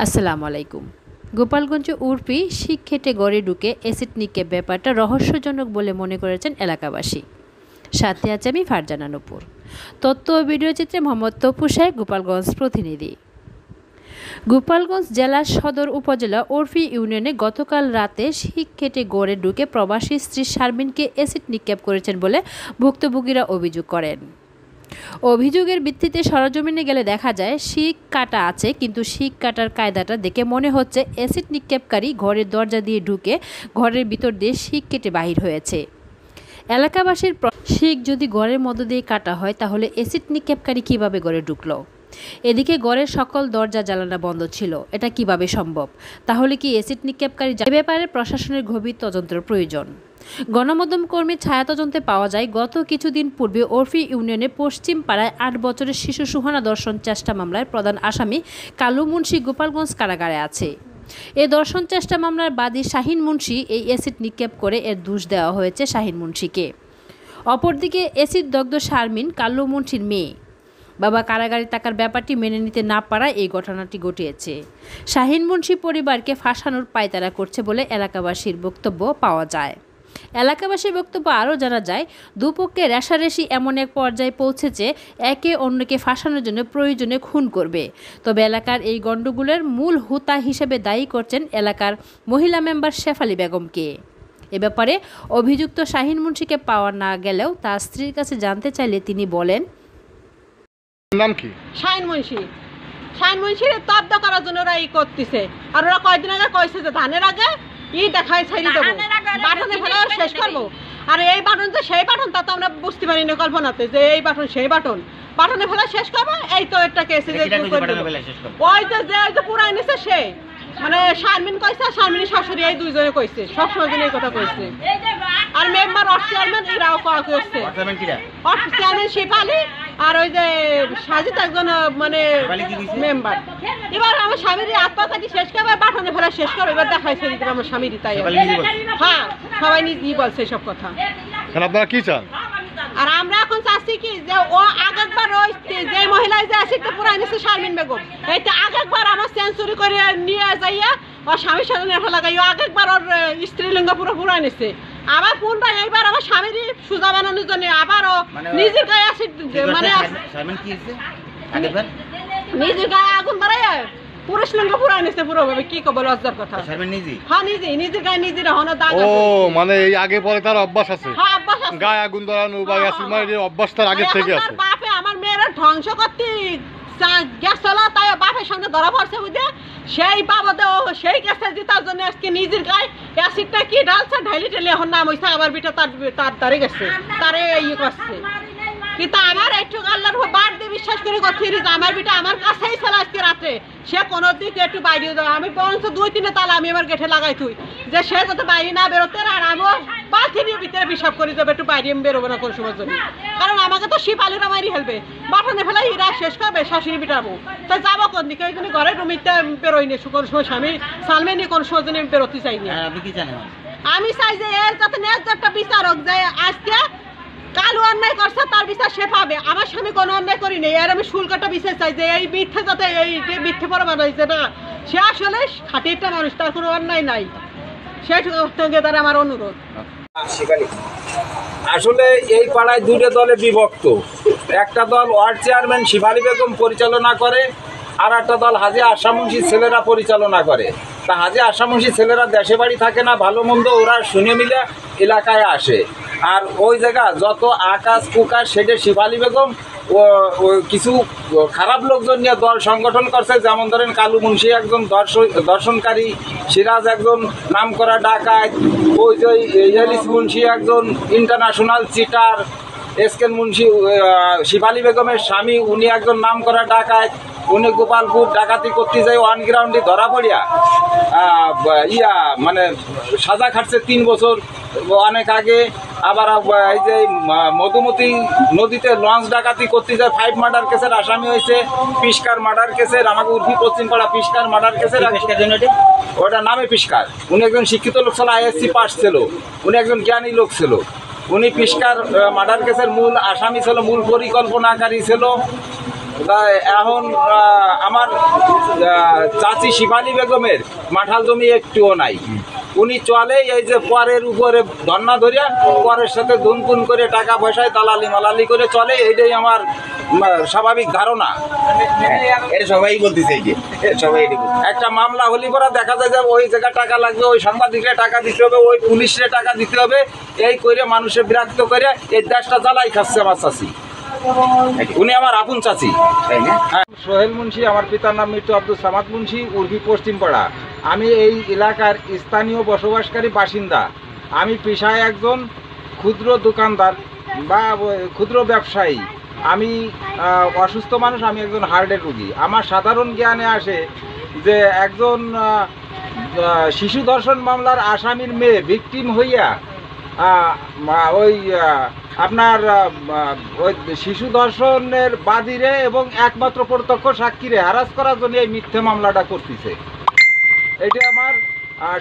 আসসালামু আলাইকুম। গোপালগঞ্জে উর্ফি শিক খেটে গড়ে ঢুকে অ্যাসিড নিক্ষেপ ব্যাপারটা রহস্যজনক বলে মনে করেছেন এলাকাবাসী। সাথে আছে আমি ফারজানা নূপুর। তথ্য ও ভিডিও চিত্রে মোহাম্মদ তপু সাহেব, গোপালগঞ্জ প্রতিনিধি। গোপালগঞ্জ জেলার সদর উপজেলা উর্ফি ইউনিয়নে গতকাল রাতে শিক খেটে গড়ে ঢুকে প্রবাসী স্ত্রী শারমিনকে অ্যাসিড নিক্ষেপ করেছেন বলে ভুক্তভোগীরা অভিযোগ করেন। অভিযোগের ভিত্তিতে সরজমিনে গেলে দেখা যায় শিক কাটা আছে, কিন্তু শিক কাটার কায়দাটা দেখে মনে হচ্ছে অ্যাসিড নিক্ষেপকারী ঘরের দরজা দিয়ে ঢুকে ঘরের ভিতর দিয়ে শিক কেটে বাহির হয়েছে। এলাকাবাসীর শিক যদি ঘরের মধ্য দিয়ে কাটা হয় তাহলে অ্যাসিড নিক্ষেপকারী কীভাবে ঘরে ঢুকলো? এদিকে ঘরের সকল দরজা জানালা বন্ধ ছিল, এটা কিভাবে সম্ভব? তাহলে কি অ্যাসিড নিক্ষেপকারী? এ ব্যাপারে প্রশাসনের গভীর তদন্তের প্রয়োজন। গণমাধ্যম কর্মীর ছায়া তদন্তে পাওয়া যায়, গত কিছুদিন পূর্বে উর্ফি ইউনিয়নের পশ্চিম পাড়ায় 8 বছরের শিশু সুহানা দর্শন চেষ্টা মামলার প্রধান আসামি কালু মুন্সি গোপালগঞ্জ কারাগারে আছে। এ দর্শন চেষ্টা মামলার বাদী শাহিন মুন্সি এই অ্যাসিড নিক্ষেপ করে এর দোষ দেওয়া হয়েছে শাহিন মুন্সিকে। অপরদিকে অ্যাসিড দগ্ধ শারমিন কালু মুন্সির মেয়ে। বাবা কারাগারে থাকার ব্যাপারটি মেনে নিতে না পারায় এই ঘটনাটি ঘটিয়েছে। শাহিন মুন্সি পরিবারকে ফাঁসানোর পায়তারা করছে বলে এলাকাবাসীর বক্তব্য পাওয়া যায়। এলাকাবাসীর বক্তব্য আরও জানা যায়, দুপক্ষে রেষারেষি এমন এক পর্যায়ে পৌঁছেছে একে অন্যকে ফাঁসানোর জন্য প্রয়োজনে খুন করবে। তবে এলাকার এই গণ্ডগোলের মূল হোতা হিসেবে দায়ী করছেন এলাকার মহিলা মেম্বার শেফালী বেগমকে। এ ব্যাপারে অভিযুক্ত শাহিন মুন্সিকে পাওয়া না গেলেও তার স্ত্রীর কাছে জানতে চাইলে তিনি বলেন, নাম কি? শাহিন মুন্সি। শাহিন মুন্সির তদন্ত করার জন্য ওরা করতেছে। আর ওরা কয়েকদিন আগে কইছে যে ধানের আগে দেখায় ছাড়ি দেবো, বাটনে ফেলে শেষ করবো। আর এই বাটন যে সেই বাটন তা তো আমরা বুঝতে পারি না কল্পনাতে, যে এই বাটন সেই বাটন, বাটনে ফেলে শেষ করবো। এই তো একটা কেসে ওই যে পুরাই নিছে সেই, মানে শারমিন কইছে, শারমিনের শাশুড়ি, এই দুইজনে কইছে, সবসময় এই কথা কইছে। আর মেম্বার অফ চেয়ারম্যান এরাও কইছে, অফ চেয়ারম্যান শেফালী আর ওই যে সাজিদ একজন মানে মেম্বার। এবার আমার স্বামীর আত্মঘাতী শেষ করবে, বাটনে ফেলা শেষ করবে, এবার দেখাইছে আমার স্বামীর। তাই হ্যাঁ, সবাই নিজেই বলছে সব কথা। আপনারা কি চান? আর আমরা এখন চাচ্ছি কি, যে ও আগেরবার ওই যে মহিলায় যে আসিতে পুরাই নিচ্ছে শারমিন বেগম, এইটা আগেরবার আমার সেঞ্চুরি করে নিয়ে যাইয়া ওর স্বামীর সাথে নেফা লাগাই আগেরবার ওর স্ত্রীলিঙ্গ পুরো পুরাই নিচ্ছে। আবার পুনরায় এইবার আমার স্বামীর সুজা বানানোর জন্য আবারও নিজের গায়ে অ্যাসিড, মানে নিজের গায়ে আগুন বাড়াই পুরুষ লিঙ্গ পুরাই নিচ্ছে পুরোভাবে। কি কব লজ্জার কথা। হ্যাঁ, নিজের গায়ে নিজের হনো দাগ। ও মানে এই আগে পরে তার অভ্যাস আছে। হ্যাঁ, অভ্যাস আছে, গায়ে আগুন ধরানো বা অ্যাসিড মারার অভ্যাস তার আগে থেকে আছে। বাপে আমার মেয়েরা ধ্বংস করতে গেছিল, তাই বাপের সঙ্গে ধরা পড়ছে বুঝে, সেই বাবদে ও সেই গ্যাসের জেতার জন্য আজকে নিজের গায়ে অ্যাসিডটা কি ঢালছে, ঢালি ঢেলে এখন নাম হয়েছে আমার বিটা তার দ্বারে গেছে, তারে ইয়ে করছে। কিন্তু আমার একটু আল্লাহর বাদ দিয়ে বিশ্বাস করে করছি যে আমার বিটা আমার কাছেই ছিল আজকে রাত্রে, সে কোনো দিকে একটু বাইরে যাও। আমি বরঞ্চ 2-3 তালা আমি আমার গেটে লাগাই তুই, যে সে যাতে বাইরে না বেরোতে, আর আমিও বালতির ভিতরে বিশ্বাস করি যাবে একটু বাইরে আমি বেরোবো না কোনো সময় জন্য। কারণ আমাকে তো শিপালিরা মারি ফেলবে, বাটনে ফেলা ইরা শেষ করবে, শাশুড়ি বিটাবো। তাই যাবো কোন দিকে? ওই জন্য ঘরের রুমিতে বেরোই নি কোনো সময়, স্বামী সালমে নি কোনো সময় জন্য আমি বেরোতে চাইনি। আমি চাই যে এর যাতে ন্যায্যটা বিচার হোক, যে আজকে কালু অন্যায় করছে তার বিচার সে পাবে। আমার স্বামী কোনো অন্যায় করি নেই, এর আমি শুল্কটা বিচার চাই যে এই মিথ্যে যাতে, এই যে মিথ্যে প্রমাণ হয়েছে না, সে আসলে খাঁটিটা মানুষ, তার কোনো অন্যায় নাই, সে তার আমার অনুরোধ। আসলে এই পাড়ায় 2টা দলে বিভক্ত। একটা দল ওয়ার্ড চেয়ারম্যান শেফালী বেগম পরিচালনা করে, আর একটা দল হাজী আশা মুন্সির ছেলেরা পরিচালনা করে। তা হাজী আশা মুন্সির ছেলেরা দেশে বাড়ি থাকে না, ভালো মন্দ ওরা শুনে মিলে এলাকায় আসে। আর ওই জায়গা যত আকাশ কুকাশ সেটা শেফালী বেগম ও কিছু খারাপ লোকজন নিয়ে দল সংগঠন করছে। যেমন ধরেন কালু মুন্সি একজন দর্শনকারী, সিরাজ একজন নাম করা ডাকাত, ওই যে ইয়ালিস মুন্সি একজন ইন্টারন্যাশনাল চিটার, এসকেন মুন্সি শেফালী বেগমের স্বামী, উনি একজন নাম করা ডাকাত। উনি গোপালপুর ডাকাতি করতে যাই ওয়ান গ্রাউন্ডে ধরা পড়িয়া মানে সাজা খাটছে 3 বছর অনেক আগে। আবার এই যে মধুমতি নদীতে লঞ্চ ডাকাতি করতে যায় 5 মার্ডার কেসের আসামি হয়েছে। পিস্কার মার্ডার কেসের, আমাকে উর্ফি পশ্চিম পাড়া পিস্কার মার্ডার কেসের, ওটা নামে পিস্কার। উনি একজন শিক্ষিত লোক ছিল, ISC পাস ছিল, উনি একজন জ্ঞানী লোক ছিল। উনি পিস্কার মার্ডার কেসের মূল আসামি ছিল, মূল পরিকল্পনাকারী ছিল। তা এখন আমার চাচি শিফালি বেগমের মাঠাল জমি একটুও নাই। উনি চলে এই যে পরের উপরে ধর্না ধরিয়া পরের সাথে দুনকুন করে টাকা পয়সায় দালালি মালালি করে চলে, এইটাই আমার স্বাভাবিক ধারণা। এটা সবাই বলতেছে, এই যে সবাই একটা মামলা হলি পরে দেখা যায় যে ওই জায়গায় টাকা লাগবে, ওই সাংবাদিকরে টাকা দিতে হবে, ওই পুলিশরে টাকা দিতে হবে, এই করে মানুষের বিরক্ত করে এই দেশটা জ্বালাই খাচ্ছে আমার চাচি। উনি আমার আপন চাচি। সোহেল মুন্সি, আমার পিতার নাম মৃত্যু আব্দুল সামাদ মুন্সি, উর্ফি পশ্চিমপাড়া। আমি এই এলাকার স্থানীয় বসবাসকারী বাসিন্দা। আমি পেশায় একজন ক্ষুদ্র দোকানদার বা ক্ষুদ্র ব্যবসায়ী। আমি অসুস্থ মানুষ, আমি একজন হার্টের রোগী। আমার সাধারণ জ্ঞানে আসে যে একজন শিশু ধর্ষণ মামলার আসামির মেয়ে ভিকটিম হইয়া ওই আপনার ওই শিশু ধর্ষণের বাদীরে এবং একমাত্র প্রত্যক্ষ সাক্ষীরে হ্যারাস করার জন্য এই মিথ্যে মামলাটা করতেছে। এটা আমার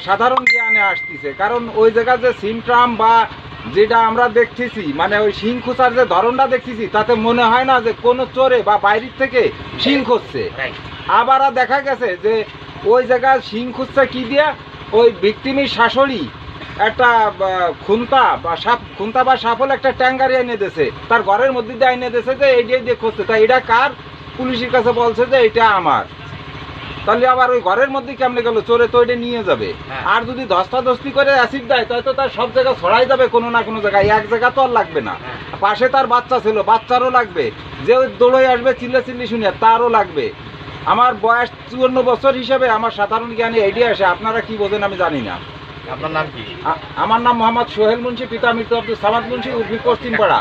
সাধারণ জ্ঞানে আসতেছে, কারণ ওই জায়গায় যে সিমট্রাম বা যেটা আমরা দেখতেছি, মানে ওই শিং খুঁচার যে ধরনটা দেখতেছি, তাতে মনে হয় না যে কোনো চোরে বা বাইরের থেকে শিং খুঁজছে। আবার দেখা গেছে যে ওই জায়গায় শিং খুঁজছে কি দিয়া, ওই ভিকটিমের শাশুড়ি একটা খুন্তা বা সাফল একটা ট্যাঙ্গারি এনে দিয়েছে, তার ঘরের মধ্যে দিয়ে এনে দিয়েছে যে এইটাই দিয়ে খুঁজছে। তা এটা কার? পুলিশের কাছে বলছে যে এটা আমার। তাহলে আবার ওই ঘরের মধ্যে কেমনে গেল? চোরে তো এটা নিয়ে যাবে। আর যদি ধস্তাধস্তি করে অ্যাসিড দেয় তাহলে তো তার সব জায়গায় ছড়াই যাবে কোনো না কোনো জায়গায়, এক জায়গা তো আর লাগবে না। পাশে তার বাচ্চা ছিল, বাচ্চারও লাগবে, যে দৌড়ে আসবে চিল্লি শুনিয়া তারও লাগবে। আমার বয়স 54 বছর হিসাবে আমার সাধারণ জ্ঞানে এইটাই আসে। আপনারা কি বোঝেন আমি জানি না। আপনার নাম কি? আমার নাম মোহাম্মদ সোহেল মুন্সি, পিতা মৃত্যু আব্দুল সামাদ মুন্সি, উর্ফি পশ্চিমপাড়া।